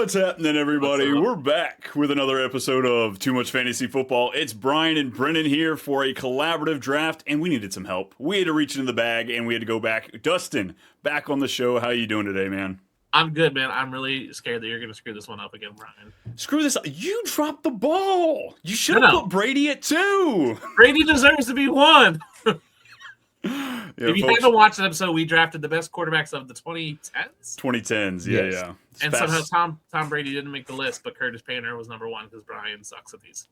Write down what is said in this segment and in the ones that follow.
What's happening, everybody? We're back with another episode of Too Much Fantasy Football. It's Brian and Brennen here for a collaborative draft, and we needed some help. We had to reach into the bag, and we had to go back. Dustin, back on the show. How you doing today, man? I'm good, man. I'm really scared that you're going to screw this one up again, Brian. Screw this up. You dropped the ball. You should have put Brady at 2. Brady deserves to be 1. Yeah, if you haven't watched an episode, we drafted the best quarterbacks of the 2010s. 2010s, yeah. And somehow Tom Brady didn't make the list, but Curtis Painter was number 1 because Brian sucks at these.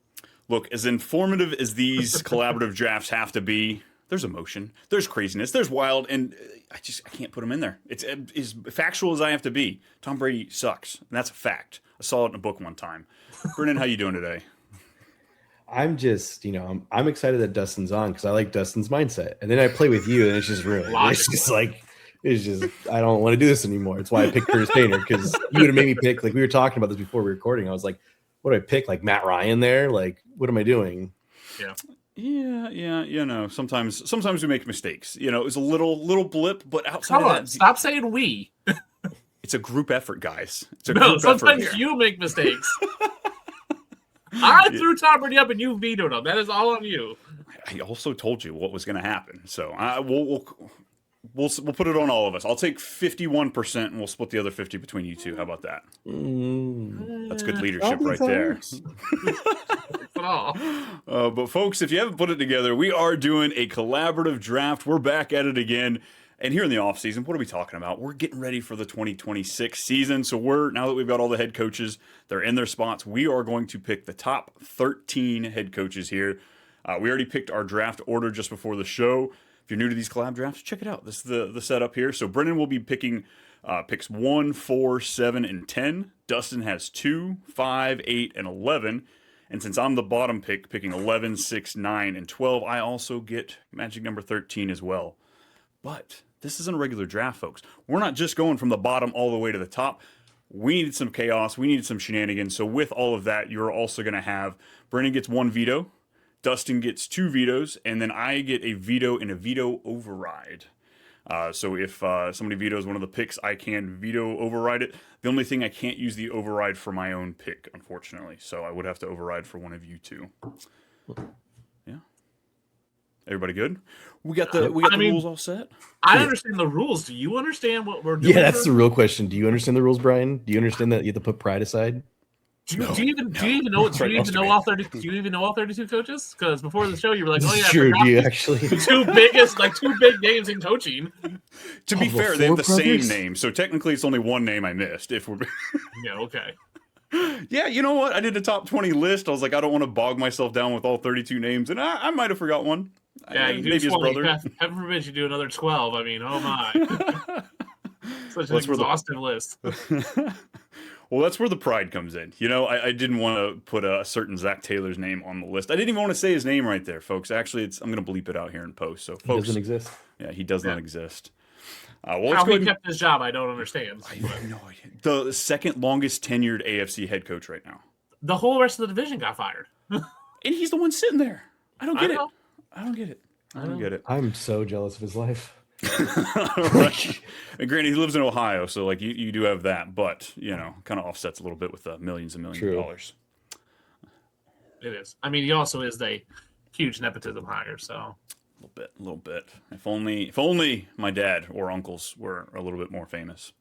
Look, as informative as these collaborative drafts have to be, there's emotion, there's craziness, there's wild, and I can't put them in there. It's as factual as I have to be. Tom Brady sucks, and that's a fact. I saw it in a book one time. Brennan, how you doing today? I'm just, I'm excited that Dustin's on because I like Dustin's mindset. And then I play with you and it's just ruined. It's just, I don't want to do this anymore. It's why I picked Curtis Painter because you would have made me pick, like we were talking about this before we were recording. I was like, what do I pick? Like Matt Ryan there? Like, what am I doing? Yeah. Sometimes we make mistakes. It was a little blip, but outside of that, stop saying we. It's a group effort, guys. Sometimes you make mistakes. I threw Tom Brady up and you vetoed him. That is all on you. I also told you what was going to happen, so we'll put it on all of us. I'll take 51% and we'll split the other 50 between you two. How about that? That's good leadership right there. But folks, if you haven't put it together, we are doing a collaborative draft. We're back at it again. And here in the offseason, what are we talking about? We're getting ready for the 2026 season. So now that we've got all the head coaches, they're in their spots, we are going to pick the top 13 head coaches here. We already picked our draft order just before the show. If you're new to these collab drafts, check it out. This is the setup here. So Brennan will be picking picks 1, 4, 7, and 10. Dustin has 2, 5, 8, and 11. And since I'm the bottom pick, picking 11, 6, 9, and 12, I also get magic number 13 as well. But this isn't a regular draft, folks. We're not just going from the bottom all the way to the top. We needed some chaos. We needed some shenanigans. So with all of that, you're also going to have Brennan gets 1 veto, Dustin gets 2 vetoes, and then I get a veto and a veto override. So if somebody vetoes one of the picks, I can veto override it. The only thing I can't use the override for my own pick, unfortunately. So I would have to override for one of you two. Yeah. Everybody good? We got the rules all set? I understand the rules. Do you understand what we're doing? Yeah, that's the real question. Do you understand the rules, Brian? Do you understand that you have to put pride aside? Do you even know all 32 coaches? Because before the show you were like, oh yeah, sure. Do you actually two big names in coaching? To be fair, they have the same name, so technically it's only one name I missed. If we're yeah, okay. Yeah, you know what? I did a top 20 list. I was like, I don't want to bog myself down with all 32 names, and I might have forgot one. Yeah, you maybe his brother. Heaven forbid you do another 12. I mean, oh my. Such an exhaustive list. Well, that's where the pride comes in. I didn't want to put a certain Zach Taylor's name on the list. I didn't even want to say his name right there, folks. Actually, I'm going to bleep it out here in post. So, folks, he doesn't exist. Yeah, he does not exist. How he kept his job, I don't understand. I have no idea. The second longest tenured AFC head coach right now. The whole rest of the division got fired. And he's the one sitting there. I don't get it. I'm so jealous of his life. Right. And granted, he lives in Ohio, so like you do have that, but kind of offsets a little bit with the millions and millions of dollars. It is. I mean, he also is a huge nepotism hire, so a little bit. If only my dad or uncles were a little bit more famous.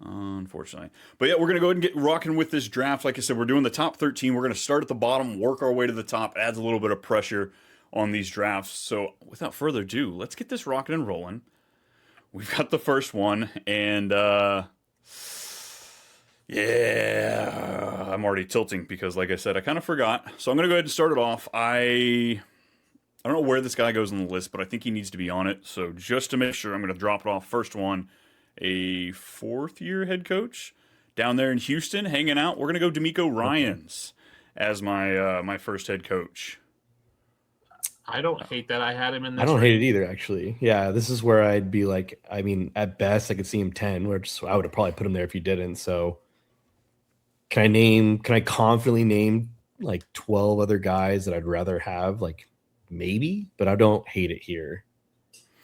Unfortunately. But yeah, we're going to go ahead and get rocking with this draft. Like I said, we're doing the top 13. We're going to start at the bottom, work our way to the top. Adds a little bit of pressure on these drafts. So without further ado, let's get this rocking and rolling. We've got the first one, and yeah, I'm already tilting because, like I said, I kind of forgot. So I'm going to go ahead and start it off. I don't know where this guy goes on the list, but I think he needs to be on it. So just to make sure, I'm going to drop it off. First one, a 4th-year head coach down there in Houston, hanging out. We're going to go DeMeco Ryans as my first head coach. I don't hate that I had him in this. I don't hate it either, actually. Yeah, this is where I'd be like, I mean, at best, I could see him 10, which I would have probably put him there if you didn't. So can I confidently name like 12 other guys that I'd rather have? Like maybe, but I don't hate it here.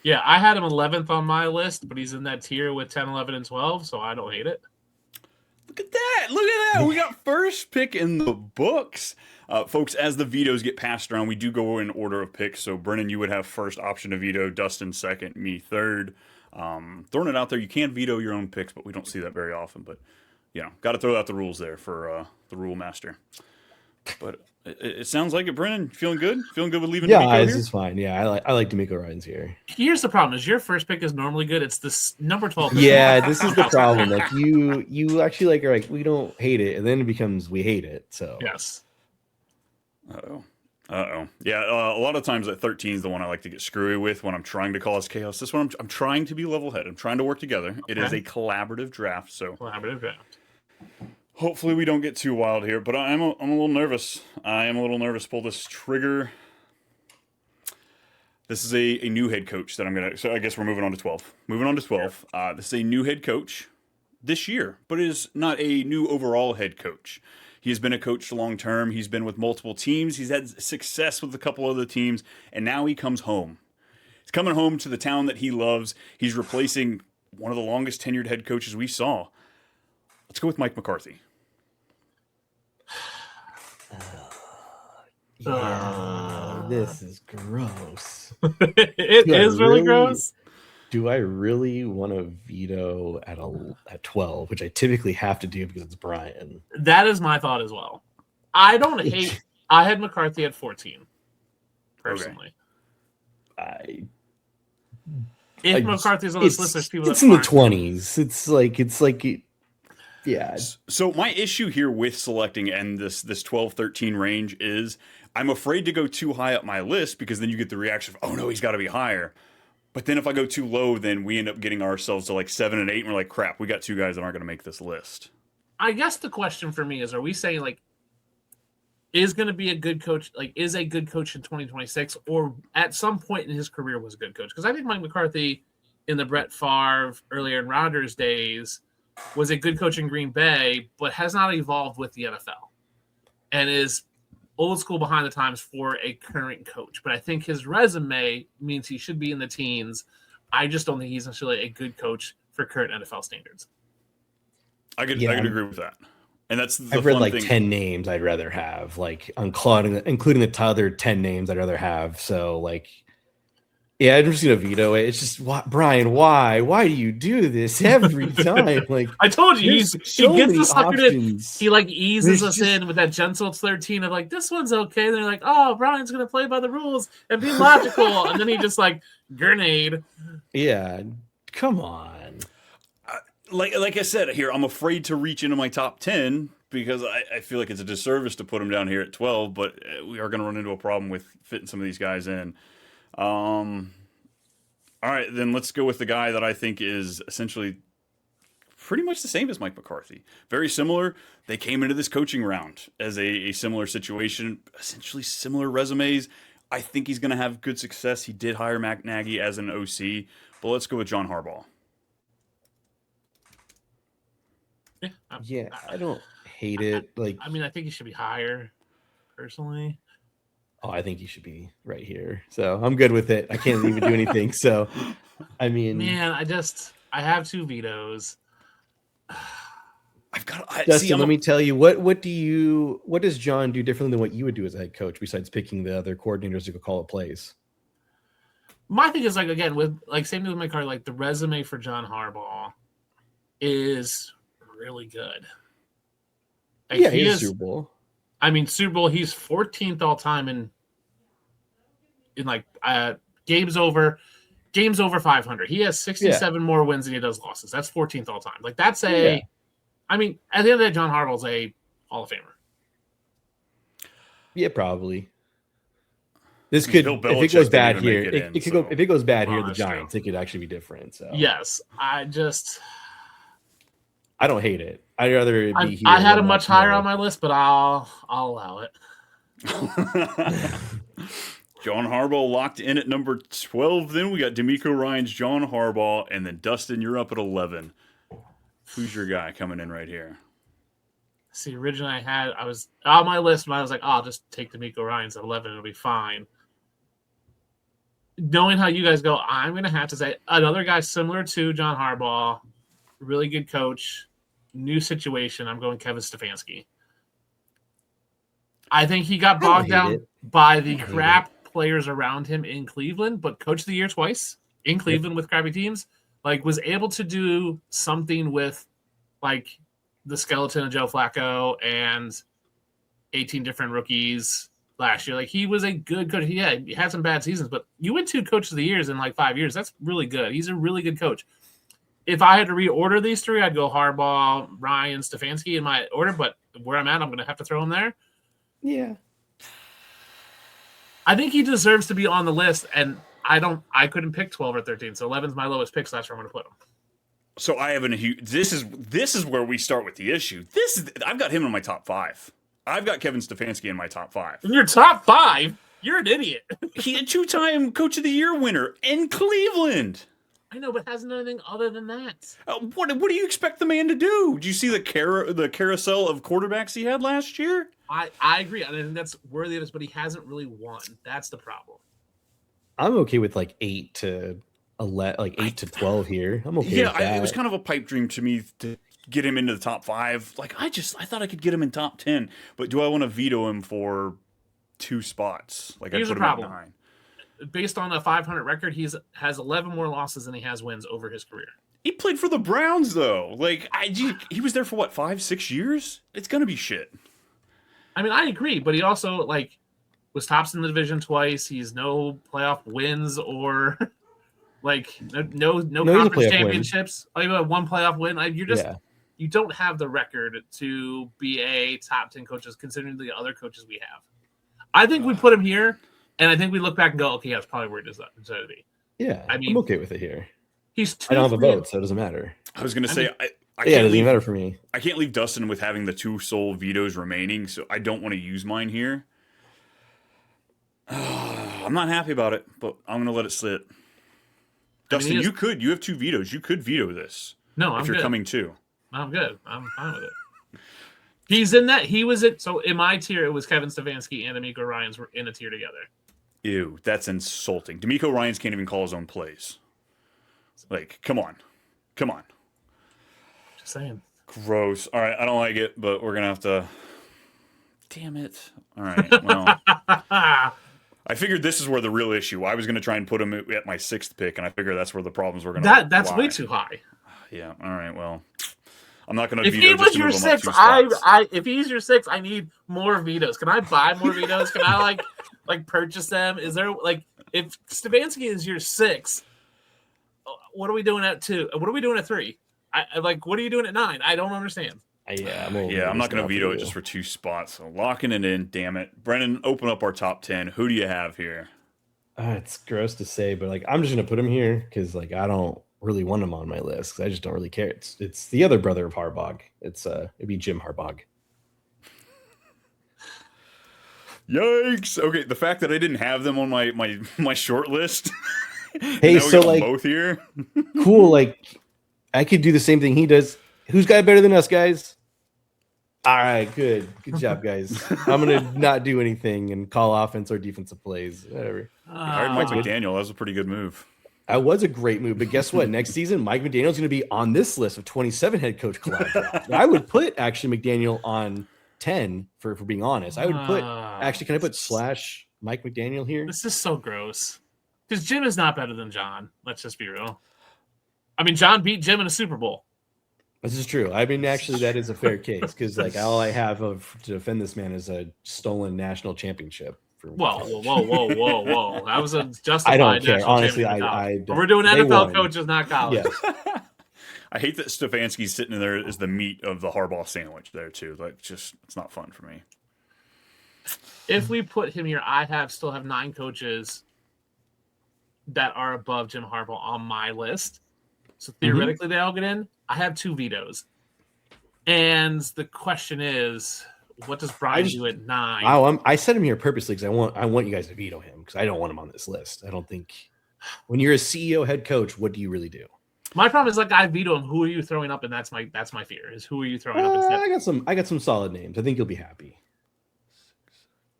Yeah, I had him 11th on my list, but he's in that tier with 10, 11, and 12, so I don't hate it. Look at that. Look at that. We got first pick in the books. Folks, as the vetoes get passed around, we do go in order of picks. So, Brennan, you would have first option to veto, Dustin second, me third. Throwing it out there, you can veto your own picks, but we don't see that very often. But, got to throw out the rules there for the rule master. But it sounds like it, Brennan. Feeling good? Feeling good with leaving D'Amico here? Yeah, this is fine. Yeah, I like D'Amico Ryans here. Here's the problem: is your first pick is normally good. It's this number 12. Yeah, this is the problem. Like you actually are like we don't hate it, and then it becomes we hate it. So yes. Uh-oh. Yeah, a lot of times that 13 is the one I like to get screwy with when I'm trying to cause chaos. This one, I'm trying to be level-headed. I'm trying to work together. Okay. It is a collaborative draft, so... Collaborative draft. Hopefully we don't get too wild here, but I'm a little nervous. I am a little nervous to pull this trigger. This is a new head coach that I'm going to... So I guess we're moving on to 12. Moving on to 12. This is a new head coach this year, but it is not a new overall head coach. He has been a coach long-term. He's been with multiple teams. He's had success with a couple other teams, and now he comes home. He's coming home to the town that he loves. He's replacing one of the longest tenured head coaches we saw. Let's go with Mike McCarthy. This is gross. It is really gross. Do I really want to veto at 12, which I typically have to do because it's Brian? That is my thought as well. I don't hate. I had McCarthy at 14, personally. Okay. If McCarthy's on this list, there's people it's in the 20s. It's like, yeah. So my issue here with selecting and this 12-13 range is I'm afraid to go too high up my list because then you get the reaction of, oh no, he's got to be higher. But then if I go too low, then we end up getting ourselves to like 7 and 8, and we're like, crap, we got two guys that aren't going to make this list. I guess the question for me is, are we saying like, is going to be a good coach, like is a good coach in 2026, or at some point in his career was a good coach? Because I think Mike McCarthy in the Brett Favre, earlier in Rodgers days, was a good coach in Green Bay, but has not evolved with the NFL and is old school behind the times for a current coach. But I think his resume means he should be in the teens. I just don't think he's necessarily a good coach for current NFL standards. I could agree with that. And that's the I've read like thing. 10 names I'd rather have, like including the other 10 names I'd rather have. So like, yeah, I'm just gonna veto it. It's just Brian, why do you do this every time? Like I told you, he gets us suckered in. He like eases us in with that gentle 13 of like, this one's okay. And they're like, oh, Brian's gonna play by the rules and be logical, and then he just like grenade. Yeah, come on. Like I said here, I'm afraid to reach into my top 10 because I feel like it's a disservice to put him down here at 12. But we are going to run into a problem with fitting some of these guys in. All right, then let's go with the guy that I think is essentially pretty much the same as Mike McCarthy. Very similar. They came into this coaching round as a similar situation, essentially similar resumes. I think he's going to have good success. He did hire Matt Nagy as an OC, but let's go with John Harbaugh. Yeah, I don't hate it. Like, I mean, I think he should be higher, personally. Oh, I think he should be right here. So I'm good with it. I can't even do anything. So, I mean, man, I have two vetoes. I've got Dustin. Let me tell you what does John do differently than what you would do as a head coach besides picking the other coordinators to go call it plays? My thing is like again with like same thing with my card. Like the resume for John Harbaugh is really good. Like, yeah, he is Super Bowl. I mean, Super Bowl, he's 14th all time in like games over 500. He has 67 more wins than he does losses. That's 14th all time. Like that's I mean, at the end of the day, John Harbaugh's a Hall of Famer. Yeah, probably. This could if it goes bad here. It could go if it goes bad here. The Giants, it could actually be different. So yes, I don't hate it. I'd rather it be here. I had him much higher on my list, but I'll allow it. John Harbaugh locked in at number 12. Then we got D'Amico Ryans, John Harbaugh, and then Dustin, you're up at 11. Who's your guy coming in right here? See, originally I was on my list, and I was like, I'll just take D'Amico Ryans at 11. It'll be fine. Knowing how you guys go, I'm going to have to say another guy similar to John Harbaugh, really good coach. new situation, I'm going Kevin Stefanski. I think he got bogged down by the crap players around him in Cleveland, but coach of the year twice in Cleveland with crappy teams, like was able to do something with like the skeleton of Joe Flacco and 18 different rookies last year. Like he was a good coach. He had some bad seasons, but you win 2 coach of the years in like 5 years. That's really good. He's a really good coach. If I had to reorder these 3, I'd go Harbaugh, Ryan, Stefanski in my order, but where I'm at, I'm going to have to throw him there. Yeah. I think he deserves to be on the list, and I couldn't pick 12 or 13, so 11's my lowest pick, so that's where I'm going to put him. So I have this is where we start with the issue. I've got him in my top 5. I've got Kevin Stefanski in my top 5. In your top 5? You're an idiot. He a 2-time Coach of the Year winner in Cleveland. I know, but hasn't done anything other than that. What do you expect the man to do? Did you see the carousel of quarterbacks he had last year? I agree. I think that's worthy of this, but he hasn't really won. That's the problem. I'm okay with like 8 to 11, like 8 to 12 here. I'm okay with that. It was kind of a pipe dream to me to get him into the top 5. Like I thought I could get him in top 10, but do I want to veto him for 2 spots? Like Here's I put the problem. him at 9. Based on a 500 record, has 11 more losses than he has wins over his career. He played for the Browns though. Like he was there for what, 5-6 years? It's gonna be shit. I mean, I agree, but he also like was tops in the division twice. He's no playoff wins or like no conference championships. Oh, you have 1 playoff win. You don't have the record to be a top 10 coaches considering the other coaches we have. I think we put him here. And I think we look back and go, okay, that's probably where it deserved to be. Yeah, I mean, I'm okay with it here. I don't have a vote, so it doesn't matter. I was going to say, it doesn't matter for me. I can't leave Dustin with having the 2 sole vetoes remaining, so I don't want to use mine here. I'm not happy about it, but I'm going to let it sit. Dustin, you have 2 vetoes. You could veto this. No, if you're coming too. I'm good. I'm fine with it. He's in that. He was it. So in my tier, it was Kevin Stefanski and D'Amico Ryans were in a tier together. Ew, that's insulting. D'Amico Ryans can't even call his own plays. Like, come on. Just saying. Gross. All right, I don't like it, but we're going to have to... Damn it. All right, well... I figured this is where the real issue... I was going to try and put him at my 6th pick, and I figured that's where the problems were going to That's way too high. Yeah, all right, well... I'm not going to veto. If he was your 6, if he's your 6, I need more vetoes. Can I buy more vetoes? Can I like purchase them? Is there like if Stefanski is your 6, what are we doing at 2? What are we doing at 3? What are you doing at 9? I don't understand. I'm not going to veto it just for 2 spots. So locking it in, damn it. Brennen, open up our top 10. Who do you have here? It's gross to say, but like I'm just going to put him here because like I don't really want him on my list because I just don't really care. It's the other brother of Harbaugh. It'd be Jim Harbaugh. Yikes! Okay, the fact that I didn't have them on my short list. Hey, so like both here. Cool. Like I could do the same thing he does. Who's got better than us, guys? All right, good job, guys. I'm gonna not do anything and call offense or defensive plays, whatever. You hired Mike McDaniel. That was a pretty good move. That was a great move, but guess what? Next season, Mike McDaniel's going to be on this list of 27 head coach collabs. I would put actually McDaniel on 10 for being honest. I would put can I put / Mike McDaniel here? This is so gross because Jim is not better than John. Let's just be real. I mean, John beat Jim in a Super Bowl. This is true. I mean, actually, that is a fair case because like all I have to defend this man is a stolen national championship. Whoa! That was a justified. I don't care. Honestly, I don't. We're doing NFL coaches, not college. Yes. I hate that Stefanski's sitting in there as the meat of the Harbaugh sandwich there too. Like, it's not fun for me. If we put him here, still have 9 coaches that are above Jim Harbaugh on my list. So theoretically, they all get in. I have 2 vetoes, and the question is, what does Brian do at 9? I set him here purposely because I want you guys to veto him because I don't want him on this list. I don't think when you're a CEO head coach, what do you really do? My problem is like I veto him. Who are you throwing up? And that's my fear is who are you throwing up instead? I got some solid names. I think you'll be happy.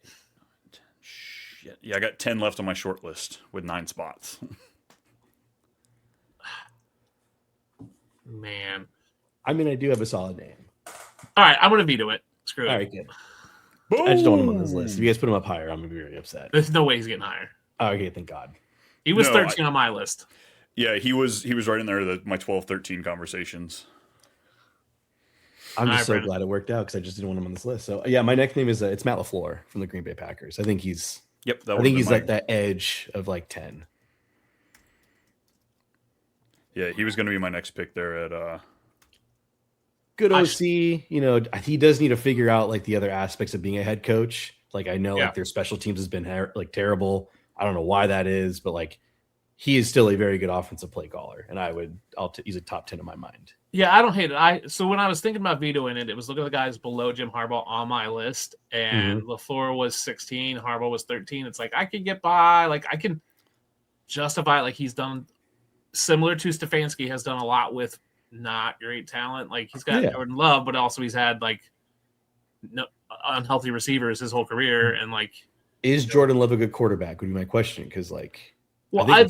6, 7, 8, 9, 10. Shit. Yeah, I got 10 left on my short list with 9 spots. Man, I mean, I do have a solid name. All right, I'm gonna veto it. Screw it. All right, good. Boom. I just don't want him on this list. If you guys put him up higher, I'm gonna be very upset. There's no way he's getting higher. Oh, okay, thank God. He was No, 13 on my list. Yeah, he was right in there. My 12-13 conversations. I'm just All right, so Brennen. glad it worked out because I just didn't want him on this list. So yeah, my next name is it's Matt LaFleur from the Green Bay Packers. I think he's Yep, I think he's at that edge of like 10. Yeah, he was going to be my next pick there at. Good OC, you know, he does need to figure out like the other aspects of being a head coach. Like I know like their special teams has been like terrible. I don't know why that is, but like he is still a very good offensive play caller, and he's a top 10 in my mind. Yeah, I don't hate it. So when I was thinking about vetoing it, it was looking at the guys below Jim Harbaugh on my list, and LaFleur was 16, Harbaugh was 13. It's like I could get by, like I can justify, like he's done similar to Stefanski has done a lot with not great talent. Like he's got Jordan Love, but also he's had like no unhealthy receivers his whole career, and like is Jordan Love a good quarterback? Would be my question because like there's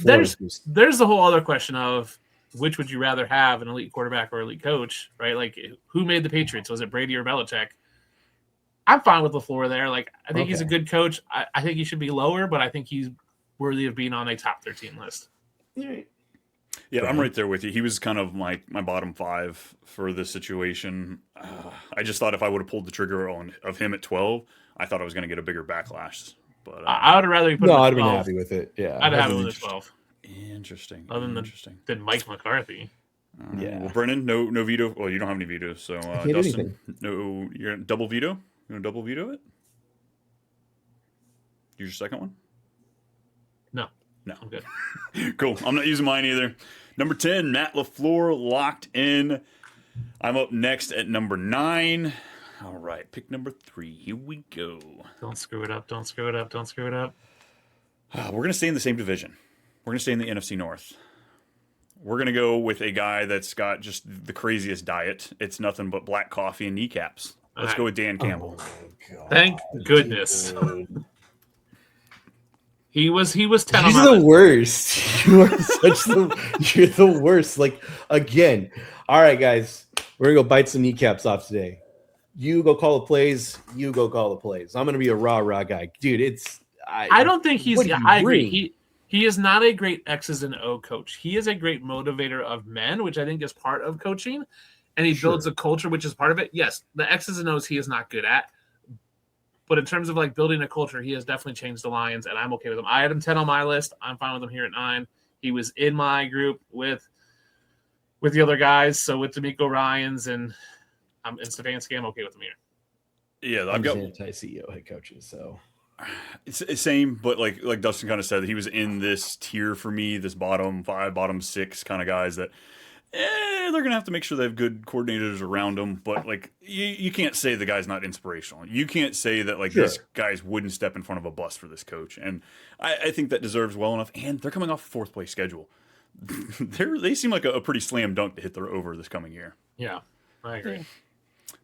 the whole other question of which would you rather have, an elite quarterback or elite coach, right? Like who made the Patriots? Was it Brady or Belichick? I'm fine with LaFleur there. Like I think he's a good coach. I think he should be lower, but I think he's worthy of being on a top 13 list. Yeah, I'm right there with you. He was kind of my bottom 5 for this situation. I just thought if I would have pulled the trigger of him at 12, I thought I was going to get a bigger backlash. But I would have rather put him at 12. I'd have been happy with it. Yeah, I'd have him at 12. Interesting. Other than Mike McCarthy. Yeah. Well, Brennen, no veto. Well, you don't have any vetoes, so Dustin, no. You're gonna double veto. You want to double veto it? Use your second one. No, I'm good. Cool. I'm not using mine either. Number 10, Matt LaFleur locked in. I'm up next at number 9. All right, pick number 3. Here we go. Don't screw it up. Don't screw it up. Don't screw it up. We're going to stay in the same division. We're going to stay in the NFC North. We're going to go with a guy that's got just the craziest diet. It's nothing but black coffee and kneecaps. Let's go with Dan Campbell. Oh, thank goodness. He was 10 on You're the worst. You are you're the worst. Like again. All right, guys. We're gonna go bite some kneecaps off today. You go call the plays. You go call the plays. I'm gonna be a rah guy. Dude, I don't think he's I agree. He is not a great X's and O coach. He is a great motivator of men, which I think is part of coaching. And he builds a culture, which is part of it. Yes, the X's and O's he is not good at. But in terms of like building a culture, he has definitely changed the Lions, and I'm okay with him. I had him 10 on my list. I'm fine with him here at 9. He was in my group with the other guys. So with D'Amico Ryans and Stefanski, I'm okay with him here. Yeah, I've got anti-CEO head coaches, so it's the same, but like Dustin kind of said, he was in this tier for me, this bottom 5, bottom 6 kind of guys that they're gonna have to make sure they have good coordinators around them. But like you can't say the guy's not inspirational. You can't say that like this guy's wouldn't step in front of a bus for this coach. And I think that deserves well enough. And they're coming off a 4th place schedule. They seem like a pretty slam dunk to hit their over this coming year. Yeah, I agree.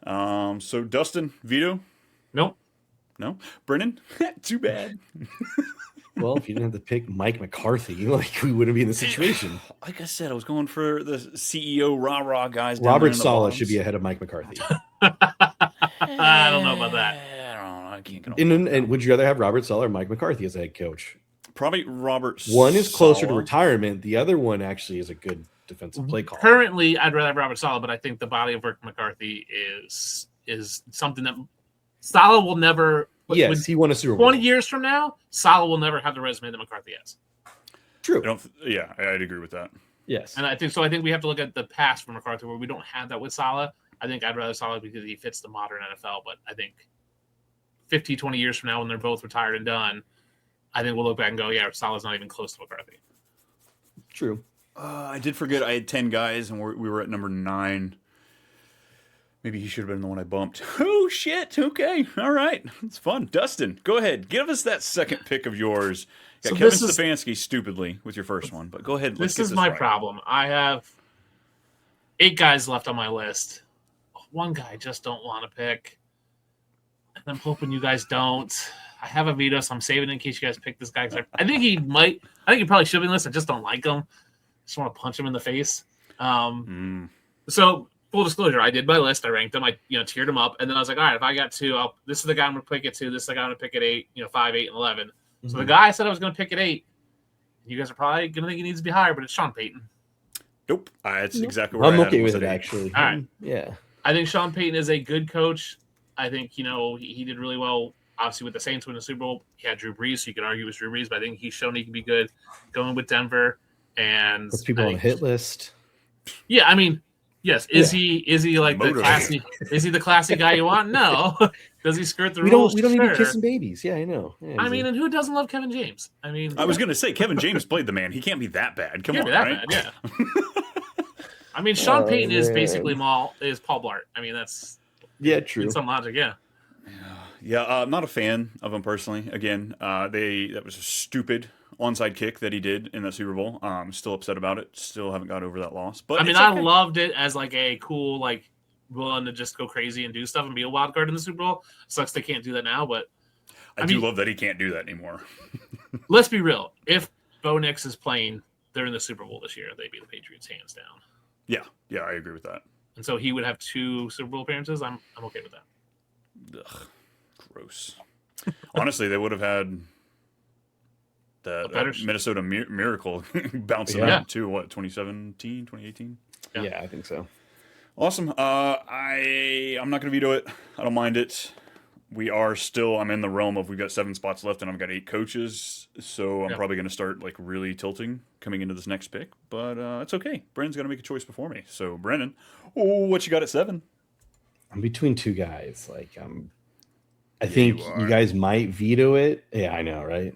So Dustin, veto? Nope. No? Brennen? Too bad. Well, if you didn't have to pick Mike McCarthy, like we wouldn't be in this situation. Like I said, I was going for the CEO rah guys. Robert Saleh should be ahead of Mike McCarthy. I don't know about that. I don't know. I can't get and would you rather have Robert Saleh or Mike McCarthy as a head coach? Probably Robert. One is closer to Saleh. retirement. The other one actually is a good defensive play call. Currently, I'd rather have Robert Saleh, but I think the body of work McCarthy is something that Saleh will never. Yes, he won a Super Bowl. 20 years from now, Saleh will never have the resume that McCarthy has. True. I'd agree with that. Yes. And I think we have to look at the past for McCarthy where we don't have that with Saleh. I think I'd rather Saleh because he fits the modern NFL. But I think 50, 20 years from now when they're both retired and done, I think we'll look back and go, yeah, Saleh's not even close to McCarthy. True. I did forget I had 10 guys and we were at number 9. Maybe he should have been the one I bumped. Oh, shit. Okay. All right. It's fun. Dustin, go ahead. Give us that second pick of yours. Got So Kevin this is- Stefanski stupidly with your first one, but go ahead. This is my right. problem. I have 8 guys left on my list. One guy I just don't want to pick. And I'm hoping you guys don't. I have a veto, so I'm saving it in case you guys pick this guy. 'Cause I think he probably should be on the list. I just don't like him. Just want to punch him in the face. So full disclosure, I did my list. I ranked them. I tiered them up, and then I was like, all right, if I got 2, this is the guy I'm gonna pick at 2. This is the guy I'm gonna pick at 8. 5, 8, and 11. Mm-hmm. So the guy I said I was gonna pick at 8. You guys are probably gonna think he needs to be higher, but it's Sean Payton. Nope, that's exactly where I'm I okay with it. Actually, all right, yeah. I think Sean Payton is a good coach. I think he did really well. Obviously, with the Saints winning the Super Bowl, he had Drew Brees, so you can argue it was Drew Brees, but I think he's shown he can be good going with Denver. And puts people on a hit list. Yeah, I mean, yes. Is he like the classy? Is he the classy guy you want? No. Does he skirt the rules? We don't need to be kissing babies. Yeah, I know. Yeah, I mean, and who doesn't love Kevin James? I mean, I was gonna say Kevin James played the man. He can't be that bad. Come on, right? Bad, yeah. I mean, Sean Payton is basically Paul Blart. I mean, that's true. In some logic, yeah. Yeah, I'm not a fan of him personally. Again, that was a stupid onside kick that he did in that Super Bowl. Still upset about it. Still haven't got over that loss. But I mean, I loved it as like a cool, like willing to just go crazy and do stuff and be a wild card in the Super Bowl. Sucks they can't do that now, but I do love that he can't do that anymore. Let's be real. If Bo Nix is playing, they're in the Super Bowl this year. They'd be the Patriots hands down. Yeah, I agree with that. And so he would have 2 Super Bowl appearances. I'm okay with that. Ugh, gross. Honestly, they would have had that Minnesota Miracle bouncing out too. What, 2017, 2018? Yeah, I think so. Awesome. I'm not going to veto it. I don't mind it. I'm in the realm of we've got 7 spots left and I've got 8 coaches. So I'm probably going to start like really tilting coming into this next pick. But it's okay. Brennan's going to make a choice before me. So Brennan, what you got at 7? I'm between 2 guys. Like I think you guys might veto it. Yeah, I know, right?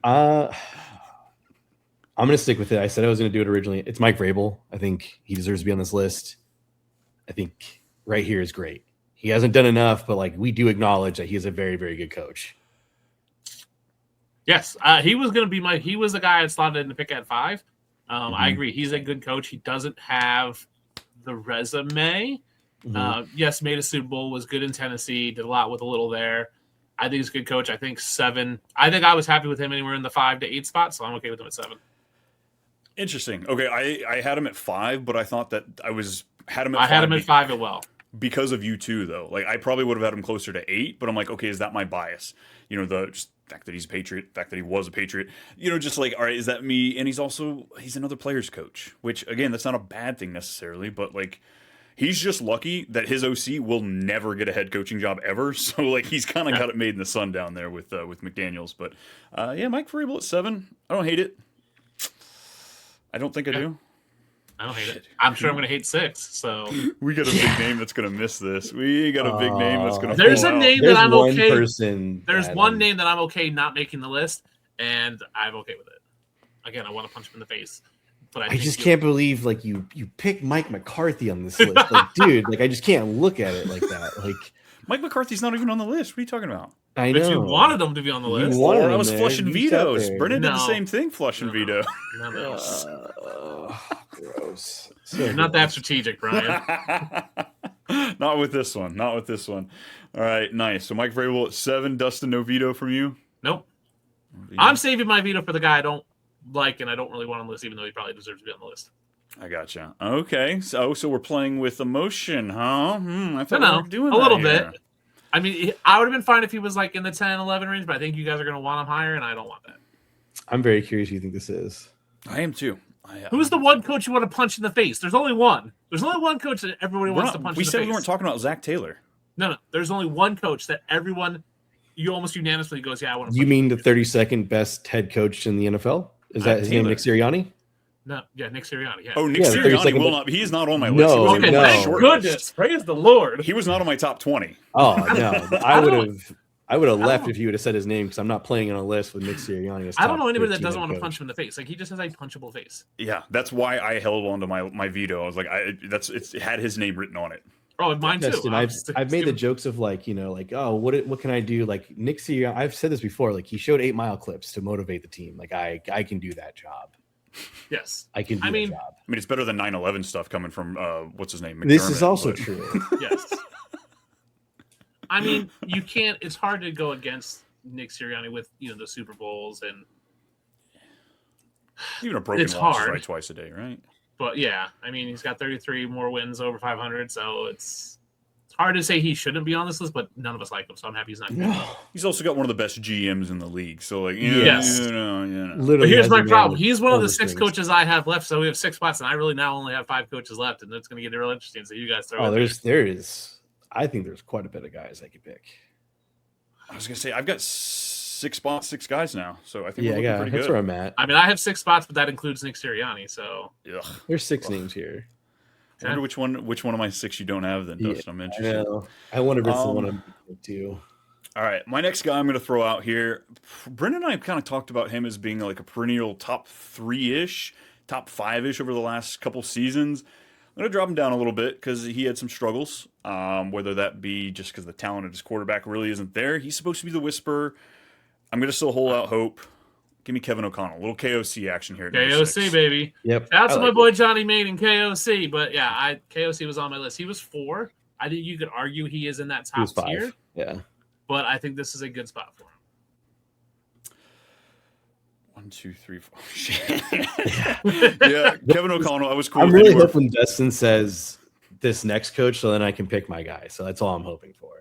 I'm going to stick with it. I said I was going to do it originally. It's Mike Vrabel. I think he deserves to be on this list. I think right here is great. He hasn't done enough, but like we do acknowledge that he is a very, very good coach. Yes, he was going to be he was the guy I slotted in to pick at 5. I agree. He's a good coach. He doesn't have the resume. Yes, made a Super Bowl, was good in Tennessee, did a lot with a little there. I think he's a good coach. I think 7. I think I was happy with him anywhere in the 5 to 8 spot, so I'm okay with him at 7. Interesting. Okay, I had him at 5, but I thought that I had him at 5. I had him at 5 as well. Because of you too, though. Like I probably would have had him closer to 8, but I'm like, okay, is that my bias? The just fact that he's a Patriot, fact that he was a Patriot. Just like, all right, is that me? And he's another player's coach, which again, that's not a bad thing necessarily, but like he's just lucky that his OC will never get a head coaching job ever. So like he's kind of got it made in the sun down there with McDaniels. But Mike Vrabel at 7. I don't hate it. I don't think I do. I don't hate it. I'm sure I'm going to hate 6. So we got a big name that's going to miss this. We got a big name that's going to. There's a name that I'm okay. There's one name that I'm okay not making the list, and I'm okay with it. Again, I want to punch him in the face, but I just can't believe like you picked Mike McCarthy on this list, like dude. Like I just can't look at it like that. Like Mike McCarthy's not even on the list. What are you talking about? I know. But you wanted him to be on the list. I was flushing vetoes. Brennan did the same thing, flushing veto. Gross. So not that strategic, Brian. Not with this one. All right, nice. So Mike Vrabel at 7. Dustin, no veto from you? Nope. I'm saving my veto for the guy I don't like and I don't really want on the list, even though he probably deserves to be on the list. I gotcha. Okay, so we're playing with emotion, huh? I thought we were doing a little here. bit. I mean, I would have been fine if he was like in the 10, 11 range, but I think you guys are going to want him higher, and I don't want that. I'm very curious who you think this is. I am too. Who's the one coach you want to punch in the face? There's only one. There's only one coach that everybody wants to punch in the face. We said we weren't talking about Zach Taylor. No. There's only one coach that everyone, you almost unanimously goes, yeah, I want to punch. You mean the 32nd best head coach in the NFL? Is that his name, Nick Sirianni? No, yeah, Nick Sirianni. Yeah. Oh, Nick Sirianni will not. He is not on my list. Okay, thank goodness. Praise the Lord. He was not on my top 20. Oh no, I would have left if you would have said his name because I'm not playing on a list with Nick Sirianni. I don't know anybody that doesn't want to punch him in the face. Like he just has a punchable face. Yeah, that's why I held on to my veto. I was like, it had his name written on it. Oh, mine too. I've made the jokes of like, oh, what can I do? Like Nick Sirianni, I've said this before. Like he showed 8 Mile clips to motivate the team. Like I can do that job. Yes, I can do that job. I mean, it's better than 9/11 stuff coming from what's his name? McDermott, this is also true. Yes. I mean, you can't. It's hard to go against Nick Sirianni with the Super Bowls and even a broken watch is right twice a day, right? But yeah, I mean, he's got 33 more wins over 500, so it's hard to say he shouldn't be on this list, but none of us like him, so I'm happy he's not. He's also got one of the best GMs in the league. So, like, Yes. Literally, But here's has my a man problem. with He's one of all the 6 strings. coaches I have left, so we have 6 spots, and I really now only have 5 coaches left, and it's going to get real interesting. So you guys throw. Oh, there is. I think there's quite a bit of guys I could pick. I was gonna say I've got 6 spots, 6 guys now, so I think we're Yeah, looking pretty that's good. where I'm at. I mean, I have 6 spots, but that includes Nick Sirianni. So Ugh. There's 6 names here. I wonder which one of my 6 you don't have then, Dustin. I'm I interested. know. I wonder if it's the one I'm too. All right, my next guy I'm going to throw out here. Brennen and I kind of talked about him as being like a perennial top 3-ish, top 5-ish over the last couple seasons. I'm going to drop him down a little bit because he had some struggles, whether that be just because the talent of his quarterback really isn't there. He's supposed to be the whisperer. I'm going to still hold out hope. Give me Kevin O'Connell. A little KOC action here. At number KOC, 6. baby. Yep. Shout out to I my like boy it. Johnny Main and KOC. But yeah, KOC was on my list. He was 4. I think you could argue he is in that He was top 5. tier, Yeah. but I think this is a good spot for him. 1, 2, 3, 4. Shit. Yeah, Kevin O'Connell. I was cool. I'm with really anywhere hoping Dustin says this next coach, so then I can pick my guy. So that's all I'm hoping for.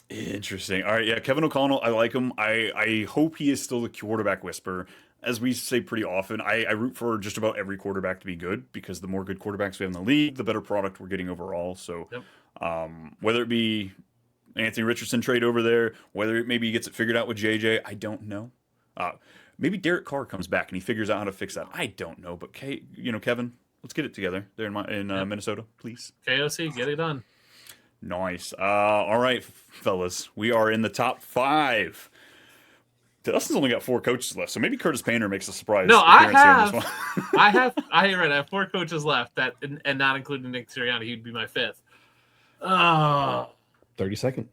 Interesting. All right, yeah, Kevin O'Connell, I like him. I hope he is still the quarterback whisperer. As we say pretty often, I root for just about every quarterback to be good because the more good quarterbacks we have in the league, the better product we're getting overall. So whether it be Anthony Richardson trade over there, whether it maybe he gets it figured out with JJ, I don't know. Maybe Derek Carr comes back and he figures out how to fix that. I don't know. But, Kevin, let's get it together there in Minnesota, please. KOC, get it done. Nice. All right, fellas. We are in the top 5. Dustin's only got 4 coaches left, so maybe Curtis Painter makes a surprise. No, I appearance here in have. this one. I have 4 coaches left and not including Nick Sirianni, he'd be my 5th. 32nd.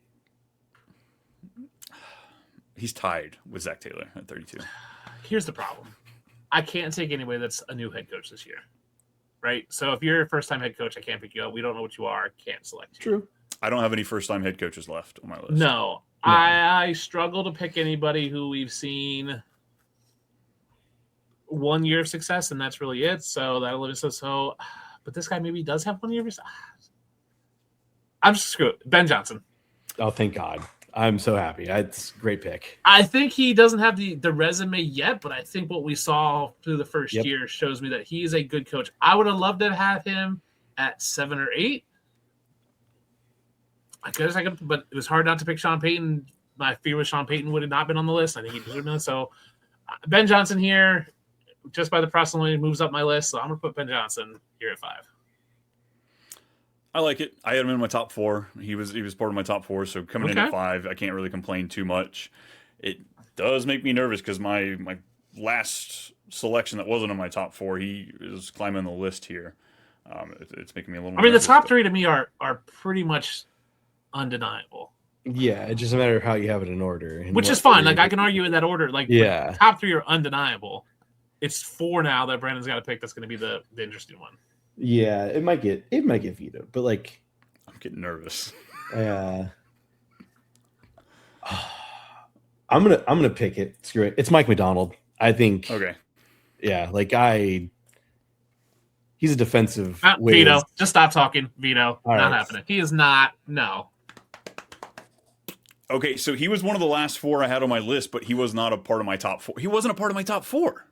He's tied with Zach Taylor at 32. Here's the problem. I can't take anybody that's a new head coach this year. Right? So if you're a first-time head coach, I can't pick you up. We don't know what you are. Can't select you. True. I don't have any first-time head coaches left on my list. No. I struggle to pick anybody who we've seen 1 year of success, and that's really it. So that'll limit us. So, but this guy maybe does have 1 year of success. I'm screwed. Ben Johnson. Oh, thank God. I'm so happy. It's a great pick. I think he doesn't have the resume yet, but I think what we saw through the first Yep. year shows me that he is a good coach. I would have loved to have had him at 7 or 8. I guess I could, but it was hard not to pick Sean Payton. My fear was Sean Payton would have not been on the list. I think he would have. So Ben Johnson here, just by the process, moves up my list. So I'm gonna put Ben Johnson here at 5. I like it. I had him in my top 4. He was part of my top 4, so coming in at 5, I can't really complain too much. It does make me nervous because my last selection that wasn't in my top 4, he is climbing the list here. It's making me a little. I mean, the nervous, top but 3 to me are pretty much undeniable, Yeah, it's just a matter of how you have it in order. and which what is fine. order Like you I can argue in that order. Like Yeah. top 3 are undeniable. It's 4 now that Brandon's got to pick. That's going to be the interesting one. Yeah, it might get vetoed, but like, I'm getting nervous. I'm gonna pick it. Screw it. It's Mike McDonald. I think. Okay. Yeah, he's a defensive. Veto. Just stop talking. Veto. All Not right. happening. He is not. No. Okay, so he was one of the last 4 I had on my list, but he was not a part of my top 4. He wasn't a part of my top 4.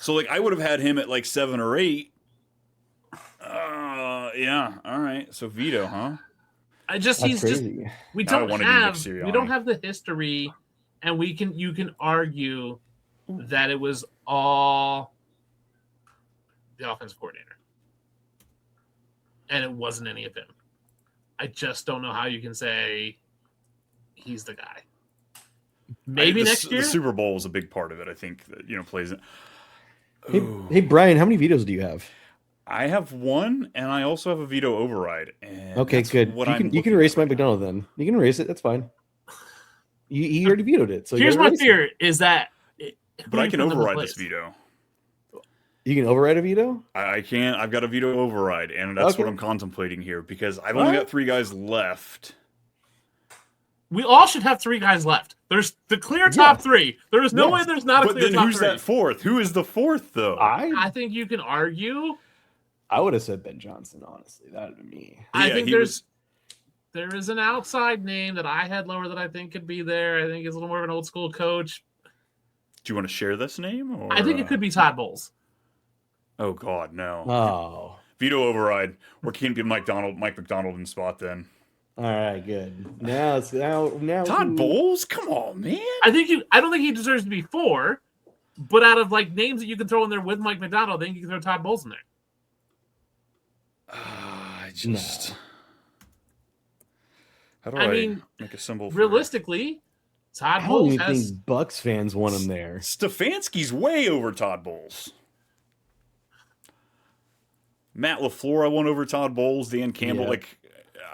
So like I would have had him at like 7 or 8. Yeah. All right. So veto, huh? That's He's crazy. just we I don't don't wanna do Nick have Sirianni. we don't have the history, and you can argue that it was all the offensive coordinator, and it wasn't any of him. I just don't know how you can say he's the guy. Maybe next year. The Super Bowl was a big part of it. I think that plays it. Hey, Brian, how many vetoes do you have? I have 1, and I also have a veto override. And Okay, that's good. What You I'm can looking erase at Mike right now. McDonald then. You can erase it. That's fine. He already vetoed it. So you Here's gotta my erase it. fear: is that. But I can override this veto. You can override a veto. I can't. I've got a veto override, and that's what Okay. I'm contemplating here because I've only got 3 guys left. We all should have 3 guys left. There's the clear top three. There is no way there's not a But clear then top who's three. that fourth? Who is the fourth, though? I think you can argue. I would have said Ben Johnson, honestly. That would have been me. I think there is an outside name that I had lower that I think could be there. I think he's a little more of an old school coach. Do you want to share this name? Or, I think it could be Todd Bowles. Oh, God, no. Oh. Veto override. Or can't be Mike McDonald in spot then. All right, good. Now Todd Bowles? Come on, man. I don't think he deserves to be 4, but out of like names that you can throw in there with Mike McDonald, I think you can throw Todd Bowles in there. How do I make a symbol for realistically, Todd I don't Bowles even has think Bucks fans want him there. Stefanski's way over Todd Bowles. Matt LaFleur, I won over Todd Bowles. Dan Campbell, Yeah.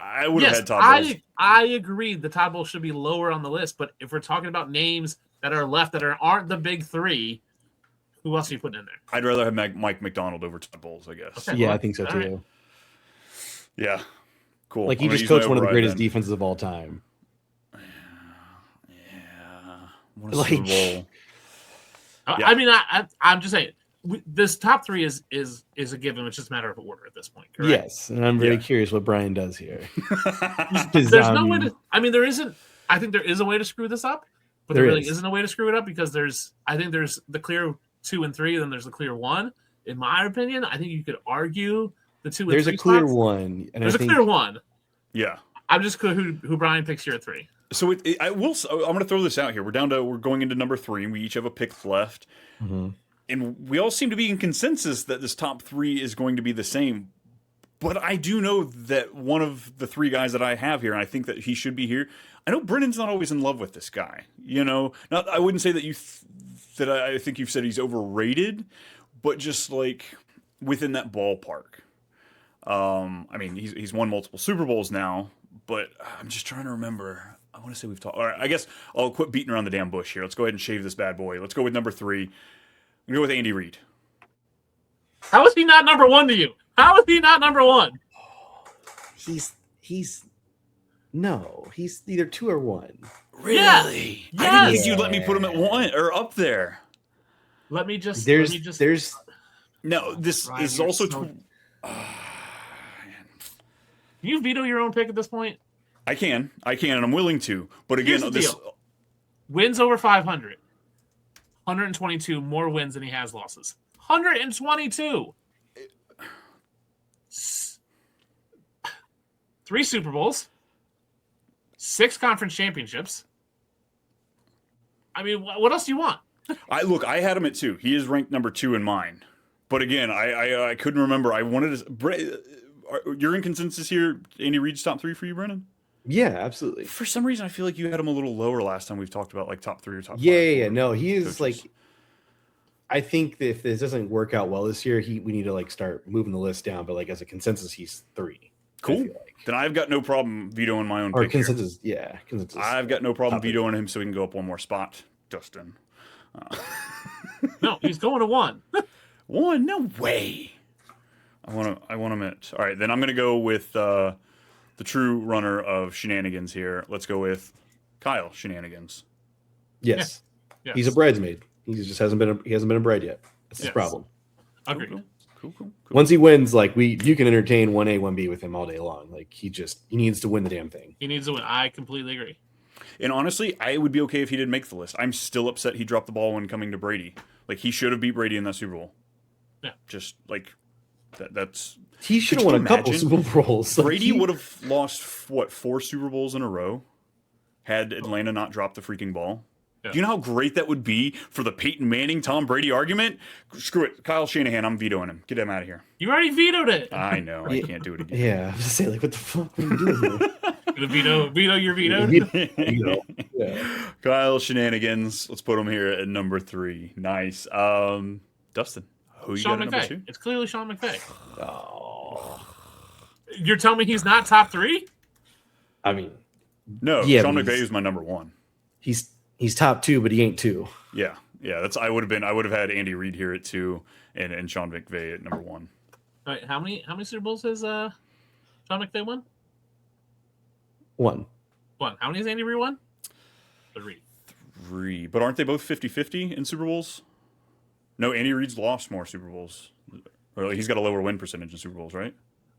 I would have had Todd Bowles. I agree that Todd Bowles should be lower on the list, but if we're talking about names that are left that aren't the big 3, who else are you putting in there? I'd rather have Mike McDonald over Todd Bowles, I guess. Okay. Yeah, I think so too. Right. Yeah. Cool. Like he I'm gonna just use coached my one of the override greatest then. defenses of all time. Won a Like- Super Bowl. Yeah. I mean, I'm just saying this top 3 is a given. It's just a matter of order at this point. Correct? Yes, and I'm very Yeah. curious what Brian does here. There's no way to. I mean, there isn't. I think there is a way to screw this up, but there really isn't a way to screw it up because I think there's the clear 2 and 3, then there's the clear 1. In my opinion, I think you could argue the 2 and 3 There's a clear spots. 1. And There's I think, a clear 1. Yeah. I'm just clear who Brian picks here at 3. So I'm going to throw this out here. We're going into number 3, and we each have a pick left. Mm-hmm. And we all seem to be in consensus that this top 3 is going to be the same. But I do know that one of the 3 guys that I have here, and I think that he should be here. I know Brennan's not always in love with this guy. You know, I wouldn't say that I think you've said he's overrated, but just like within that ballpark. I mean, he's won multiple Super Bowls now, but I'm just trying to remember. I want to say we've talked. All right, I guess I'll quit beating around the damn bush here. Let's go ahead and shave this bad boy. Let's go with number 3. I'm going to go with Andy Reid. How is he not number 1 to you? How is he not number 1? he's either 2 or 1. Really? Yes. I didn't think you'd let me put him at 1 or up there. Let me just. There's No, this Ryan, is you're also. so- Can you veto your own pick at this point? I can, and I'm willing to. But again, Here's the this. deal. Wins over 500. 122 more wins than he has losses. 122. 3 Super Bowls. 6 conference championships. I mean, what else do you want? I had him at 2. He is ranked number 2 in mine. But again, I couldn't remember. I wanted to. You're in consensus here. Andy Reid's top 3 for you, Brennan? yeah, absolutely. For some reason, I feel like you had him a little lower last time we've talked about like top 3 or top 5. Yeah. No, he is coaches. like. I think that if this doesn't work out well this year, we need to like start moving the list down. But like as a consensus, he's 3. Cool. I feel like. Then I've got no problem vetoing my own Or pick here. consensus, yeah, consensus. I've got no problem Topic. vetoing him so he can go up one more spot, Dustin. No, he's going to 1. 1? No way. I want him at. All right, then I'm going to go with the true runner of shenanigans here. Let's go with Kyle Shenanigans. Yes, Yes. he's a bridesmaid. He just hasn't been a bride yet. That's his Yes. problem. Agreed. Cool. Once he wins, like you can entertain 1A, 1B with him all day long. Like he needs to win the damn thing. He needs to win. I completely agree. And honestly, I would be okay if he didn't make the list. I'm still upset he dropped the ball when coming to Brady. Like he should have beat Brady in that Super Bowl. Yeah. Just like that's. He should have Could won you a couple imagine? Super Bowls. Like, Brady would have lost 4 Super Bowls in a row had Atlanta not dropped the freaking ball. Yeah. Do you know how great that would be for the Peyton Manning Tom Brady argument? Screw it, Kyle Shanahan. I'm vetoing him. Get him out of here. You already vetoed it. I know. I can't do it again. Yeah, I was just saying, like, what the fuck are you doing? Gonna veto your veto. Yeah. Kyle Shenanigans. Let's put him here at number 3. Nice. Dustin, who you Sean got at number 2? McVay. It's clearly Sean McVay. Oh, You're telling me he's not top 3? I mean, No, Yeah, Sean but McVay he's- is my number 1. he's top 2, but he ain't 2. Yeah. That's I would have had Andy Reid here at 2 and Sean McVay at number 1. All right, how many Super Bowls has Sean McVay won? 1. 1. How many has Andy Reid won? 3. agree. But aren't they both 50-50 in Super Bowls? No, Andy Reid's lost more Super Bowls. Or he's got a lower win percentage in Super Bowls, right?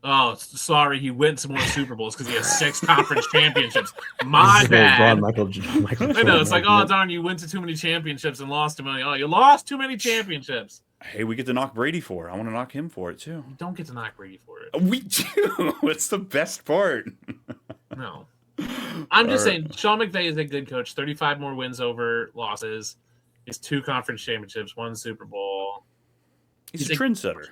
Oh, sorry. He went to more Super Bowls because he has 6 conference championships. My bad. Michael I know. It's like, oh, darn, you went to too many championships and lost too many. Oh, you lost too many championships. Hey, we get to knock Brady for it. I want to knock him for it, too. You don't get to knock Brady for it. We do. It's the best part. No. I'm just saying, Sean McVay is a good coach. 35 more wins over losses. He's 2 conference championships, 1 Super Bowl. He's a trendsetter.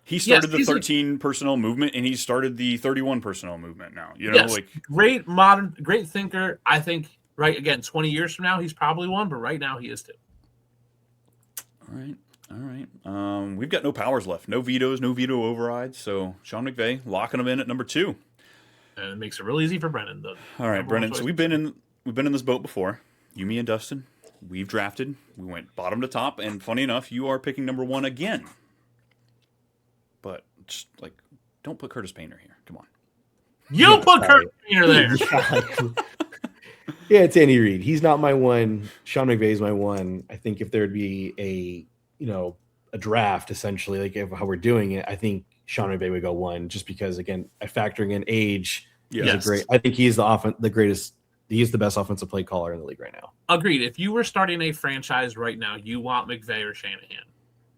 He started the 13 personnel movement, and he started the 31 personnel movement now. You know, great thinker. I think, right, again, 20 years from now, he's probably one, but right now he is 2. All right. We've got no powers left. No vetoes, no veto overrides. So Sean McVay locking him in at number 2. And it makes it real easy for Brennen. All right, Brennen. So we've been in this boat before. You, me, and Dustin. We've drafted. We went bottom to top, and funny enough, you are picking number 1 again. But just don't put Curtis Painter here. Come on. You put Curtis Painter there. Yeah, it's Andy Reid. He's not my 1. Sean McVay is my 1. I think if there would be a draft, essentially, like how we're doing it, I think Sean McVay would go 1, just because, again, factoring in age, I think he's the greatest. He's the best offensive play caller in the league right now. Agreed. If you were starting a franchise right now, you want McVay or Shanahan.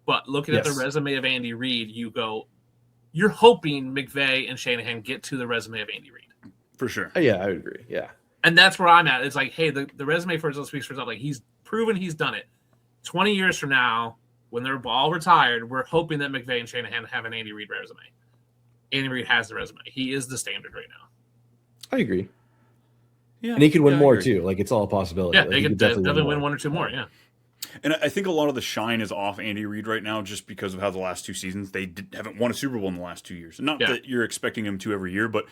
But looking at the resume of Andy Reid, you're hoping McVay and Shanahan get to the resume of Andy Reid. For sure. Yeah, I would agree. Yeah. And that's where I'm at. It's like, hey, the resume for himself speaks for itself. Like, he's proven he's done it. 20 years from now, when they're all retired, we're hoping that McVay and Shanahan have an Andy Reid resume. Andy Reid has the resume. He is the standard right now. I agree. Yeah, and he could win more too. Like, it's all a possibility. Yeah, they could definitely win 1 or 2 more. Yeah. And I think a lot of the shine is off Andy Reid right now, just because of how the last 2 seasons haven't won a Super Bowl in the last 2 years. Not that you're expecting him to every year, but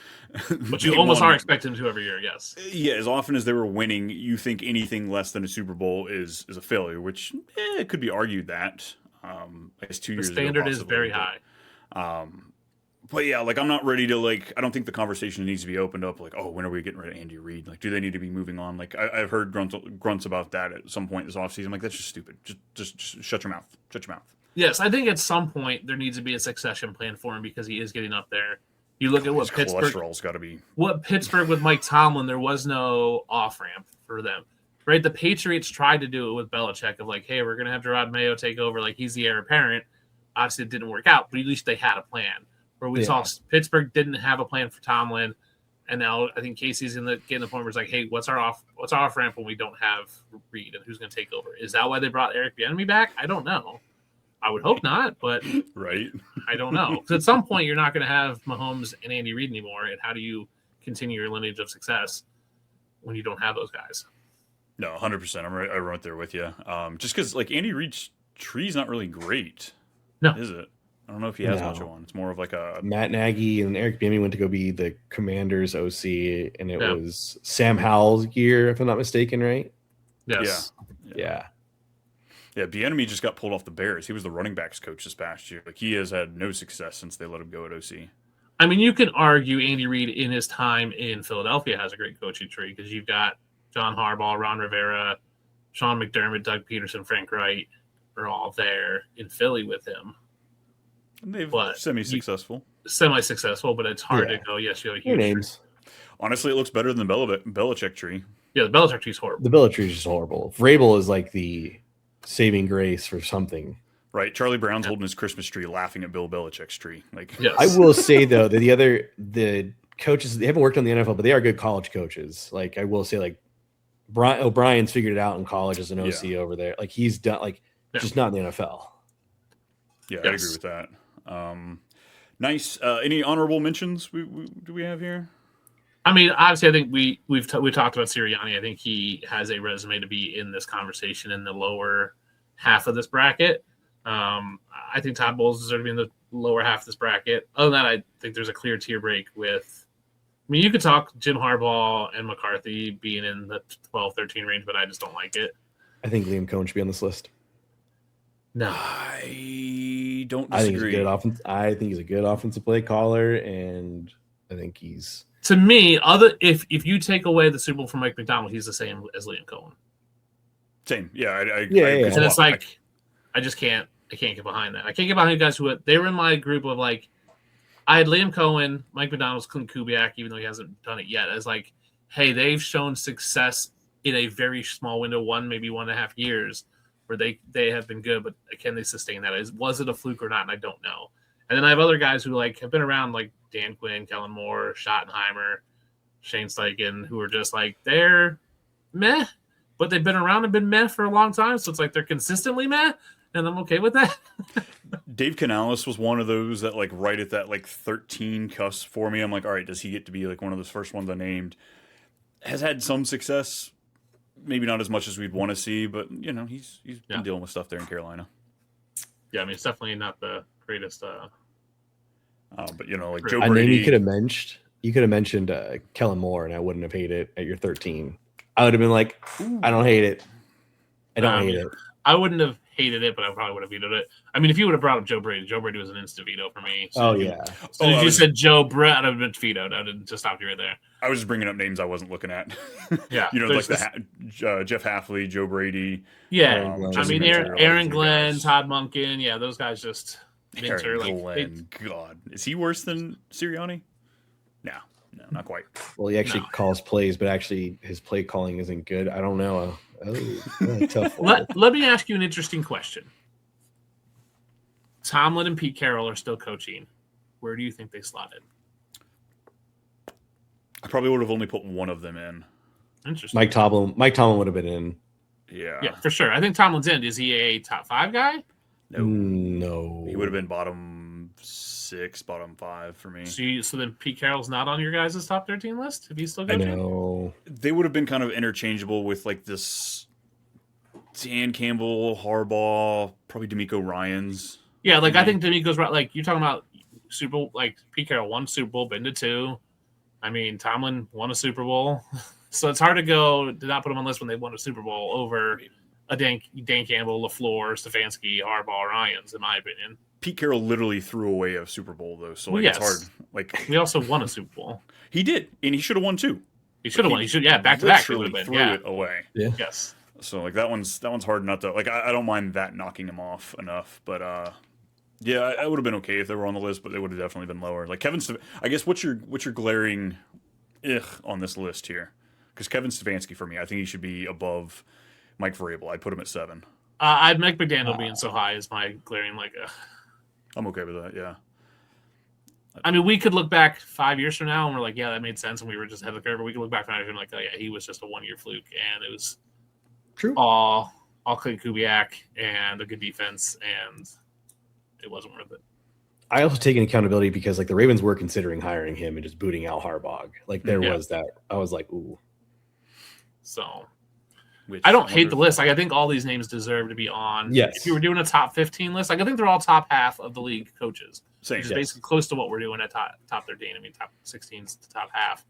you almost are expecting him to every year. Yes. Yeah, as often as they were winning, you think anything less than a Super Bowl is a failure, which it could be argued that. I guess 2 years. The standard is very high. But yeah, I'm not ready to I don't think the conversation needs to be opened up. Oh, when are we getting rid of Andy Reid? Do they need to be moving on? I've heard grunts about that at some point this offseason. I'm that's just stupid. Just shut your mouth. Shut your mouth. Yes, I think at some point there needs to be a succession plan for him because he is getting up there. You look at what cholesterol's got to be. What Pittsburgh with Mike Tomlin, there was no off ramp for them, right? The Patriots tried to do it with Belichick of hey, we're gonna have Gerard Mayo take over, he's the heir apparent. Obviously, it didn't work out, but at least they had a plan. Where we saw Pittsburgh didn't have a plan for Tomlin, and now I think Casey's getting the point where it's hey, what's our off ramp when we don't have Reid, and who's going to take over? Is that why they brought Eric Bieniemy back? I don't know. I would hope not, but right, I don't know. Because at some point you're not going to have Mahomes and Andy Reid anymore, and how do you continue your lineage of success when you don't have those guys? No, 100%. I'm right there with you. Just because Andy Reid's tree's not really great. No, is it? I don't know if he has much of one. It's more of a Matt Nagy and Eric Bieniemy went to go be the Commanders OC, and it was Sam Howell's year, if I'm not mistaken, right? Yes. Yeah. Bieniemy just got pulled off the Bears. He was the running backs coach this past year. He has had no success since they let him go at OC. I mean, you can argue Andy Reid in his time in Philadelphia has a great coaching tree because you've got John Harbaugh, Ron Rivera, Sean McDermott, Doug Peterson, Frank Wright are all there in Philly with him. And they've semi-successful, but it's hard to go. Yes, you have a huge names. Tree. Honestly, it looks better than the Belichick tree. Yeah, the Belichick tree is horrible. The Belichick tree is just horrible. Vrabel is the saving grace for something. Right, Charlie Brown's holding his Christmas tree, laughing at Bill Belichick's tree. Yes. I will say though that the coaches, they haven't worked on the NFL, but they are good college coaches. I will say Brian O'Brien's figured it out in college as an OC over there. He's done just not in the NFL. Yeah, I agree with that. Nice. Any honorable mentions do we have here? I mean, obviously, I think we talked about Sirianni. I think he has a resume to be in this conversation in the lower half of this bracket. I think Todd Bowles deserves to be in the lower half of this bracket. Other than that, I think there's a clear tier break with. I mean, you could talk Jim Harbaugh and McCarthy being in the 12-13 range, but I just don't like it. I think Liam Cohen should be on this list. No, I don't disagree. I think he's a good offensive play caller, and I think he's to me. If you take away the Super Bowl from Mike McDonald, he's the same as Liam Cohen. Same. Yeah. I Yeah. And it's like, I can't get behind that. I can't get behind guys who they were in my group of like, I had Liam Cohen, Mike McDonald's, Clint Kubiak, even though he hasn't done it yet, as like, hey, they've shown success in a very small window, maybe 1.5 years, where they have been good, but can they sustain that? Was it a fluke or not? And I don't know. And then I have other guys who like have been around, like Dan Quinn, Kellen Moore, Schottenheimer, Shane Steichen, who are just like, they're meh, but they've been around and been meh for a long time. So it's like they're consistently meh, and I'm okay with that. Dave Canales was one of those that like right at that like 13 cusp for me. I'm like, all right, does he get to be like one of those first ones I named? Has had some success, maybe not as much as we'd want to see, but you know, he's been dealing with stuff there in Carolina. Yeah, I mean, it's definitely not the greatest. But you know, like Joe I Brady, mean, you could have mentioned Kellen Moore, and I wouldn't have hated it at your 13. I would have been like, I don't hate it. I don't hate it. I wouldn't have hated it, but I probably would have vetoed it. I mean, if you would have brought up Joe Brady was an instant veto for me. So if you said Joe Brett, I'd have been vetoed. I would have just stopped you right there. I was just bringing up names I wasn't looking at. Yeah. You know, like Jeff Halfley, Joe Brady. Yeah. I mean, Aaron Glenn, Todd Monken. Yeah, those guys just Aaron Glenn. God. Is he worse than Sirianni? No, not quite. Well, he actually calls plays, but actually his play calling isn't good. I don't know. Tough one. Let me ask you an interesting question. Tomlin and Pete Carroll are still coaching. Where do you think they slotted? I probably would have only put one of them in. Interesting. Mike Tomlin would have been in. Yeah, for sure. I think Tomlin's in. Is he a top 5 guy? No. He would have been bottom 6, bottom 5 for me. So then Pete Carroll's not on your guys' top 13 list? If he's still I coaching? know. They would have been kind of interchangeable with like this Dan Campbell, Harbaugh, probably D'Amico Ryans. Yeah, like I think D'Amico's right. Like you're talking about Super Bowl, like Pete Carroll won Super Bowl, been to 2. I mean, Tomlin won a Super Bowl. So it's hard to not put him on the list when they won a Super Bowl over a Dan Campbell, LaFleur, Stefanski, Harbaugh, Ryans, in my opinion. Pete Carroll literally threw away a Super Bowl though, so like it's hard. Like he also won a Super Bowl. He did, and he should have won too. He should have won. He should, back to back. Threw it away. Yeah. Yes. So like that one's hard not to like. I don't mind that knocking him off enough, but yeah, I would have been okay if they were on the list, but they would have definitely been lower. Like I guess what's your glaring on this list here? Because Kevin Stefanski for me, I think he should be above Mike Vrabel. I'd put him at 7. I'd make McDaniel being so high is my glaring I'm okay with that. Yeah. I mean, we could look back 5 years from now and we're like, yeah, that made sense, and we were just ahead of the curve. But we could look back 5 years and like, oh yeah, he was just a 1-year fluke, and it was true. All Clint Kubiak and a good defense, and it wasn't worth it. I also take an accountability because like the Ravens were considering hiring him and just booting out Harbaugh. Like there was that. I was like, ooh. So I don't hate the list. Like I think all these names deserve to be on. Yes. If you were doing a top 15 list, like I think they're all top half of the league coaches. Same. Which is basically close to what we're doing at top 13. I mean, top 16 is the top half.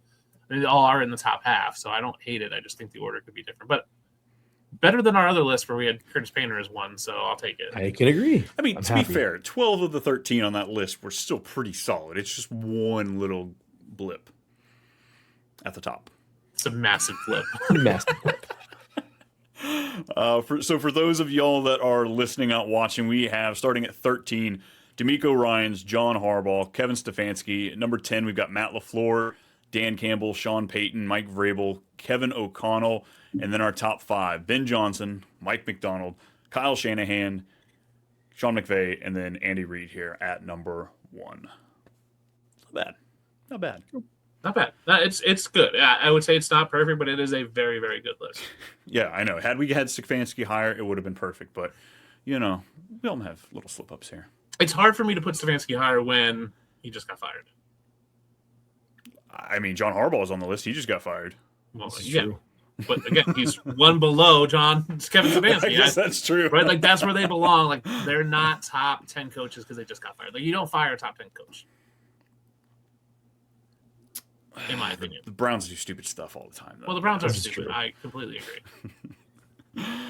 I mean, they all are in the top half, so I don't hate it. I just think the order could be different. But better than our other list where we had Curtis Painter as 1, so I'll take it. I can agree. I mean, to be fair, 12 of the 13 on that list were still pretty solid. It's just one little blip at the top. It's a massive flip. Massive flip. For those of y'all that are listening out watching, we have starting at 13, D'Amico Ryans, John Harbaugh, Kevin Stefanski. Number 10, we've got Matt LaFleur, Dan Campbell, Sean Payton, Mike Vrabel, Kevin O'Connell, and then our top 5, Ben Johnson, Mike McDonald, Kyle Shanahan, Sean McVay, and then Andy Reid here at number 1. Not bad. Not bad. It's good. I would say it's not perfect, but it is a very, very good list. Yeah, I know. Had we had Stefanski higher, it would have been perfect. But, you know, we all have little slip-ups here. It's hard for me to put Stefanski higher when he just got fired. I mean, John Harbaugh is on the list. He just got fired. Well, yeah. True. But again, he's one below Kevin Stefanski. I guess that's true. Right? Like, that's where they belong. Like, they're not top 10 coaches because they just got fired. Like, you don't fire a top 10 coach. In my opinion. The Browns do stupid stuff all the time, though. Well, the Browns are stupid. True. I completely agree.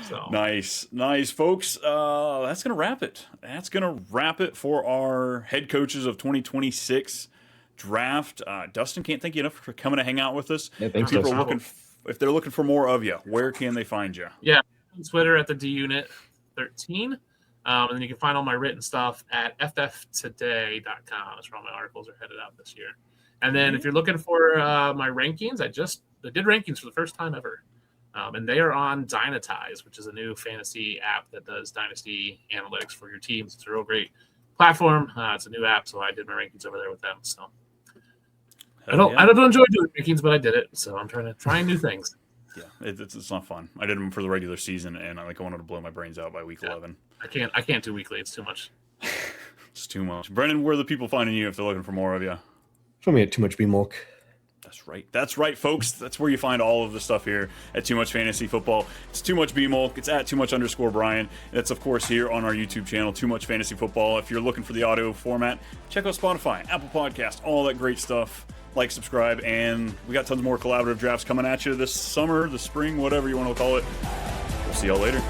So Nice, folks. That's gonna wrap it. That's gonna wrap it for our head coaches of 2026 draft. Dustin, can't thank you enough for coming to hang out with us. Yeah, thanks. People are if they're looking for more of you, where can they find you? Yeah, on Twitter at the DUnit13. And then you can find all my written stuff at fftoday.com. That's where all my articles are headed out this year. And then if you're looking for my rankings, I did rankings for the first time ever. And they are on Dynatize, which is a new fantasy app that does dynasty analytics for your teams. It's a real great platform. It's a new app, so I did my rankings over there with them. So I don't enjoy doing rankings, but I did it. So I'm trying new things. Yeah, it's not fun. I did them for the regular season, and I wanted to blow my brains out by week 11. I can't do weekly. It's too much. It's too much. Brennan, where are the people finding you if they're looking for more of you? Show me at Too Much B-Milk. That's right, folks. That's where you find all of the stuff here at Too Much Fantasy Football. It's Too Much B-Milk. It's at Too Much_Brian. And it's, of course, here on our YouTube channel, Too Much Fantasy Football. If you're looking for the audio format, check out Spotify, Apple Podcast, all that great stuff. Like, subscribe, and we got tons more collaborative drafts coming at you this summer, the spring, whatever you want to call it. We'll see y'all later.